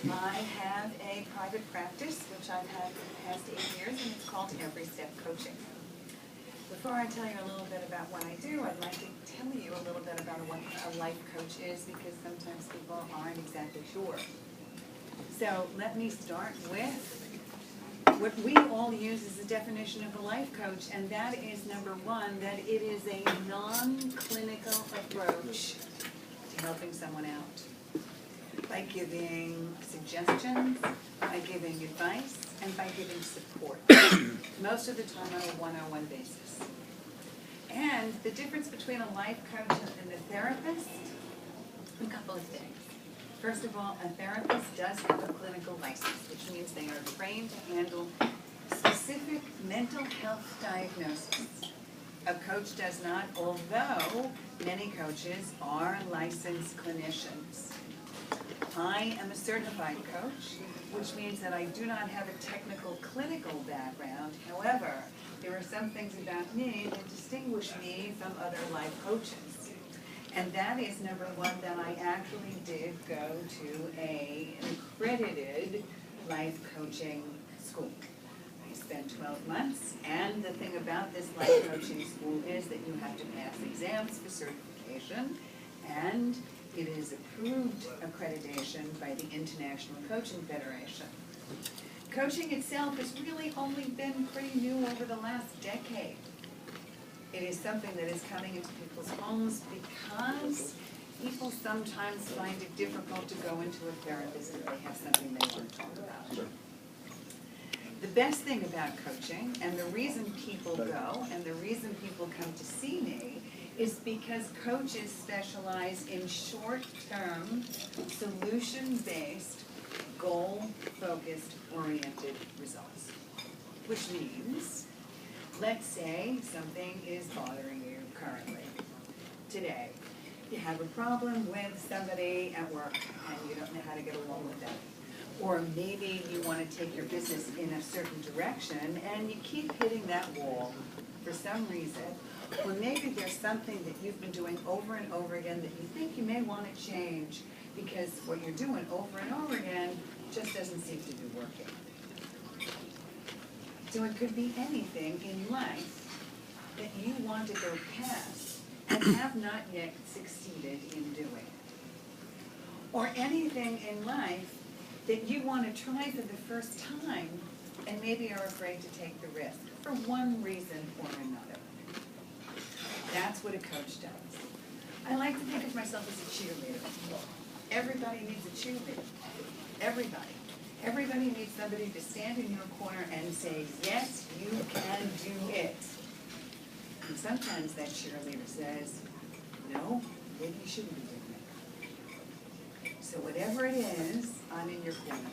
I have a private practice, which I've had for the past 8 years, and it's called Every Step Coaching. Before I tell you a little bit about what I do, I'd like to tell you a little bit about what a life coach is, because sometimes people aren't exactly sure. So let me start with what we all use as a definition of a life coach, and that is, number one, that it is a non-clinical approach to helping someone out. By giving suggestions, by giving advice, and by giving support. Most of the time on a one-on-one basis. And the difference between a life coach and a therapist, a couple of things. First of all, a therapist does have a clinical license, which means they are trained to handle specific mental health diagnoses. A coach does not, although many coaches are licensed clinicians. I am a certified coach, which means that I do not have a technical clinical background. However, there are some things about me that distinguish me from other life coaches. And that is, number one, that I actually did go to an accredited life coaching school. I spent 12 months, and the thing about this life coaching school is that you have to pass exams for certification, and it is approved accreditation by the International Coaching Federation. Coaching itself has really only been pretty new over the last decade. It is something that is coming into people's homes because people sometimes find it difficult to go into a therapist if they have something they want to talk about. The best thing about coaching, and the reason people go, and the reason people come to see me, is because coaches specialize in short-term, solution-based, goal-focused, oriented results. Which means, let's say something is bothering you currently. Today, you have a problem with somebody at work and you don't know how to get along with them. Or maybe you want to take your business in a certain direction and you keep hitting that wall for some reason. Or maybe there's something that you've been doing over and over again that you think you may want to change because what you're doing over and over again just doesn't seem to be working. So it could be anything in life that you want to go past and have not yet succeeded in doing. Or anything in life that you want to try for the first time and maybe are afraid to take the risk for one reason or another. That's what a coach does. I like to think of myself as a cheerleader. Everybody needs a cheerleader. Everybody. Everybody needs somebody to stand in your corner and say, yes, you can do it. And sometimes that cheerleader says, no, maybe you shouldn't be doing it. So whatever it is, I'm in your corner.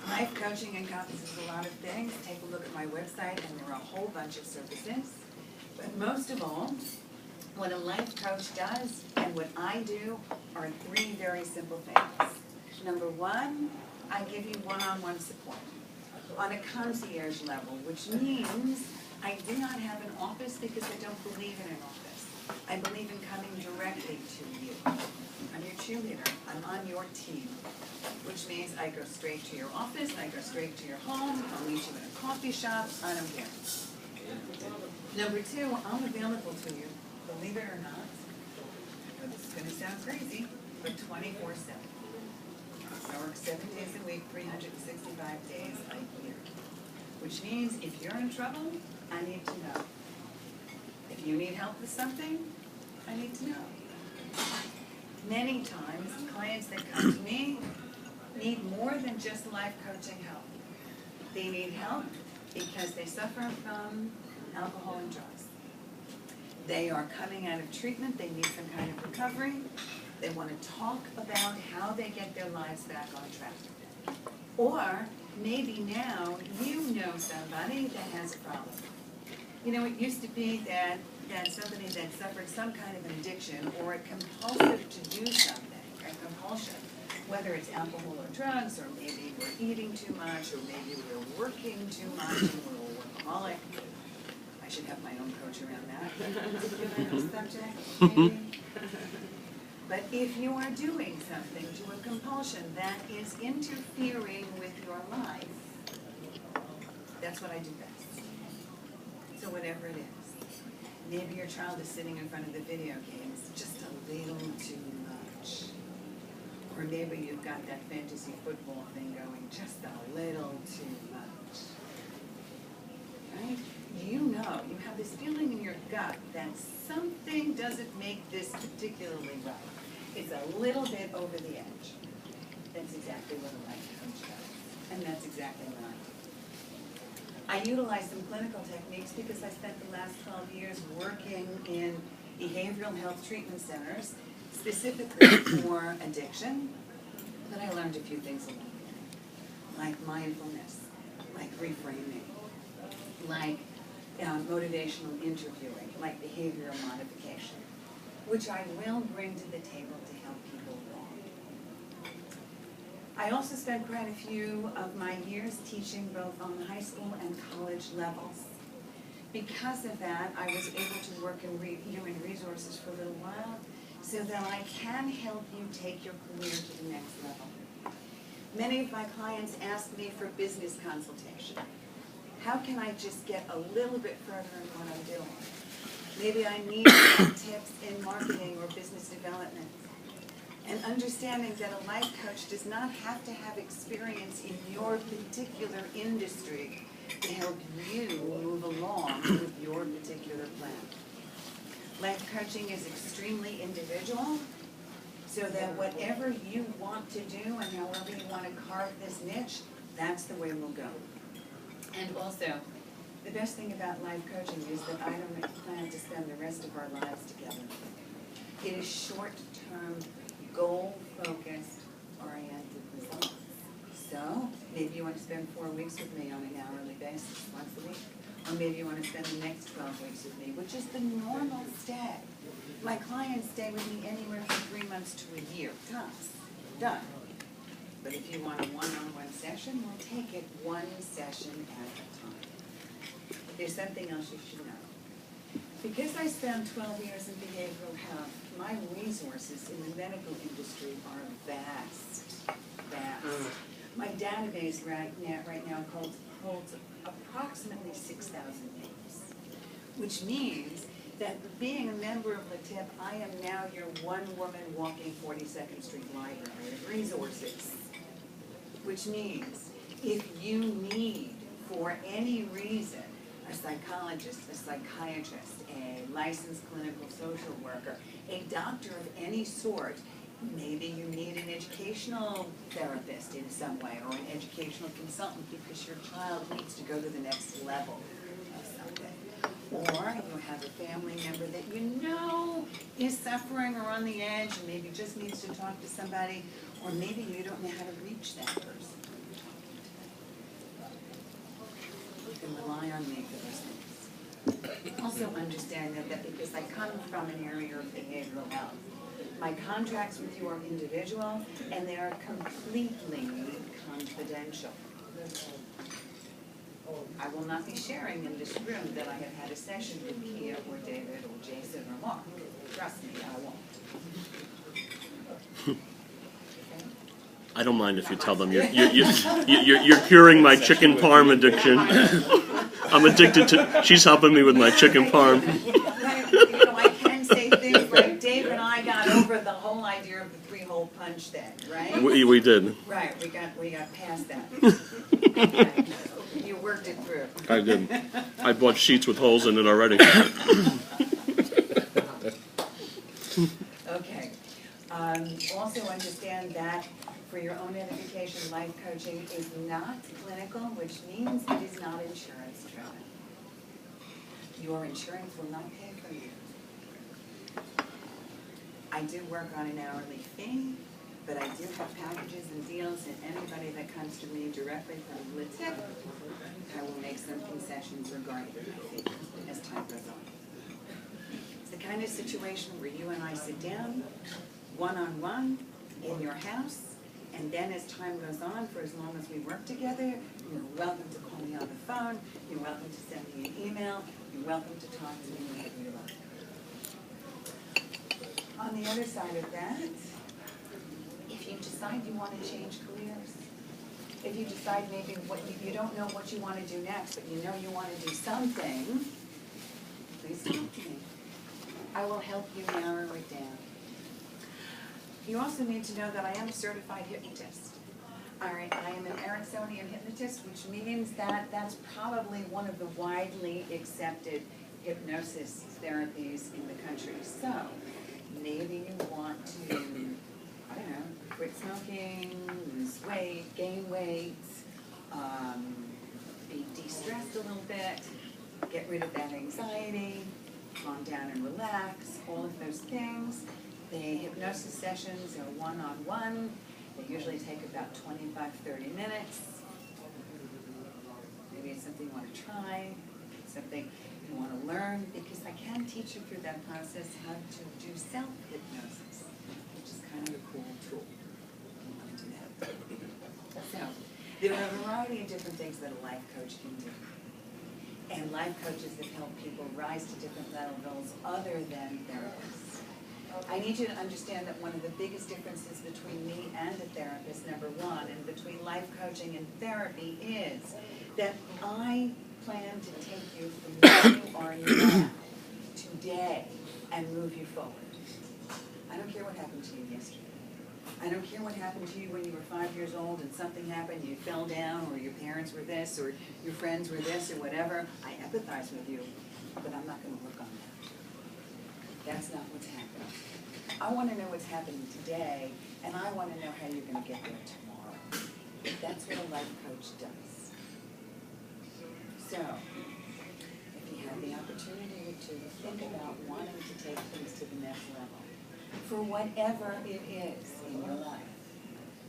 Life coaching encompasses a lot of things. Take a look at my website, and there are a whole bunch of services. But most of all, what a life coach does and what I do are three very simple things. Number one, I give you one-on-one support on a concierge level, which means I do not have an office because I don't believe in an office. I believe in coming directly to you. I'm your cheerleader. I'm on your team, which means I go straight to your office, I go straight to your home, I'll meet you in a coffee shop, I don't care. Number two, I'm available to you, believe it or not. I know this is going to sound crazy, but 24/7. I work 7 days a week, 365 days a year. Which means if you're in trouble, I need to know. If you need help with something, I need to know. Many times, clients that come to me need more than just life coaching help. They need help because they suffer from alcohol and drugs. They are coming out of treatment, they need some kind of recovery. They want to talk about how they get their lives back on track. Or maybe now you know somebody that has a problem. You know, it used to be that somebody that suffered some kind of an addiction or a compulsive to do something, a compulsion, whether it's alcohol or drugs, or maybe we're eating too much, or maybe we're working too much and we're a workaholic. I should have my own coach around that. Subject, maybe. But if you are doing something to compulsion that is interfering with your life, that's what I do best. So whatever it is. Maybe your child is sitting in front of the video games just a little too much. Or maybe you've got that fantasy football thing going just a little too much. Right? You know, you have this feeling in your gut that something doesn't make this particularly right. It's a little bit over the edge. That's exactly what a life coach does. And that's exactly what I do. I utilize some clinical techniques because I spent the last 12 years working in behavioral health treatment centers, specifically for addiction. But I learned a few things along the way, like mindfulness, like reframing, like motivational interviewing, like behavioral modification, which I will bring to the table to help people along. I also spent quite a few of my years teaching both on the high school and college levels. Because of that, I was able to work in human resources for a little while so that I can help you take your career to the next level. Many of my clients ask me for business consultation. How can I just get a little bit further in what I'm doing? Maybe I need some tips in marketing or business development. And understanding that a life coach does not have to have experience in your particular industry to help you move along with your particular plan. Life coaching is extremely individual, so that whatever you want to do and however you want to carve this niche, that's the way we'll go. And also, the best thing about life coaching is that I don't plan to spend the rest of our lives together. It is short-term, goal-focused, oriented results. So, maybe you want to spend 4 weeks with me on an hourly basis, once a week. Or maybe you want to spend the next 12 weeks with me, which is the normal stay. My clients stay with me anywhere from 3 months to a year, tops. Done. But if you want a one-on-one session, we'll take it one session at a time. There's something else you should know. Because I spent 12 years in behavioral health, my resources in the medical industry are vast, vast. My database right now holds approximately 6,000 names, which means that being a member of Letip, I am now your one-woman walking 42nd Street library of resources. Which means if you need, for any reason, a psychologist, a psychiatrist, a licensed clinical social worker, a doctor of any sort, maybe you need an educational therapist in some way, or an educational consultant because your child needs to go to the next level of something. Or you have a family member that you know is suffering or on the edge and maybe just needs to talk to somebody, or maybe you don't know how to reach that person. You can rely on me for those things. Also understand that because I come from an area of behavioral health, my contracts with you are individual and they are completely confidential. I will not be sharing in this room that I have had a session with Kia or David or Jason or Mark. Trust me, I won't. Okay? I don't mind if you tell them you're curing my chicken parm addiction. I'm addicted to. She's helping me with my chicken parm. I can say things like Dave and I got over the whole idea of the 3-hole punch thing, right? We did. Right, we got past that. You worked it through. I did. I bought sheets with holes in it already. Okay. Also understand that for your own edification, life coaching is not clinical, which means it is not insurance driven. Your insurance will not pay for you. I do work on an hourly fee, but I do have packages and deals, and anybody that comes to me directly from Letip, I will make some concessions regarding my fee as time goes on. It's the kind of situation where you and I sit down, one-on-one, in your house, and then as time goes on, for as long as we work together, you're welcome to call me on the phone, you're welcome to send me an email, you're welcome to talk to me whenever you like. On the other side of that, if If you decide you want to change careers, if you decide maybe you don't know what you want to do next, but you know you want to do something, please talk to me. I will help you narrow it down. You also need to know that I am a certified hypnotist. All right, I am an Ericksonian hypnotist, which means that that's probably one of the widely accepted hypnosis therapies in the country. So maybe you want to, I don't know, quit smoking, lose weight, gain weight, be de-stressed a little bit, get rid of that anxiety, calm down and relax, all of those things. The hypnosis sessions are one-on-one. They usually take about 25-30 minutes. Maybe it's something you want to try, something you want to learn, because I can teach you through that process how to do self-hypnosis, which is kind of a cool tool. You want to do that. So, there are a variety of different things that a life coach can do. And life coaches have helped people rise to different levels other than therapists. I need you to understand that one of the biggest differences between me and a therapist, number one, and between life coaching and therapy is that I plan to take you from where you are now, today, and move you forward. I don't care what happened to you yesterday. I don't care what happened to you when you were 5 years old and something happened, you fell down, or your parents were this, or your friends were this, or whatever. I empathize with you, but I'm not going to work on that. That's not what's happening. I want to know what's happening today, and I want to know how you're going to get there tomorrow. That's what a life coach does. So, if you have the opportunity to think about wanting to take things to the next level, for whatever it is in your life,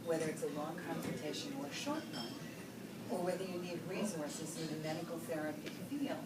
whether it's a long consultation or a short one, or whether you need resources in the medical therapy field,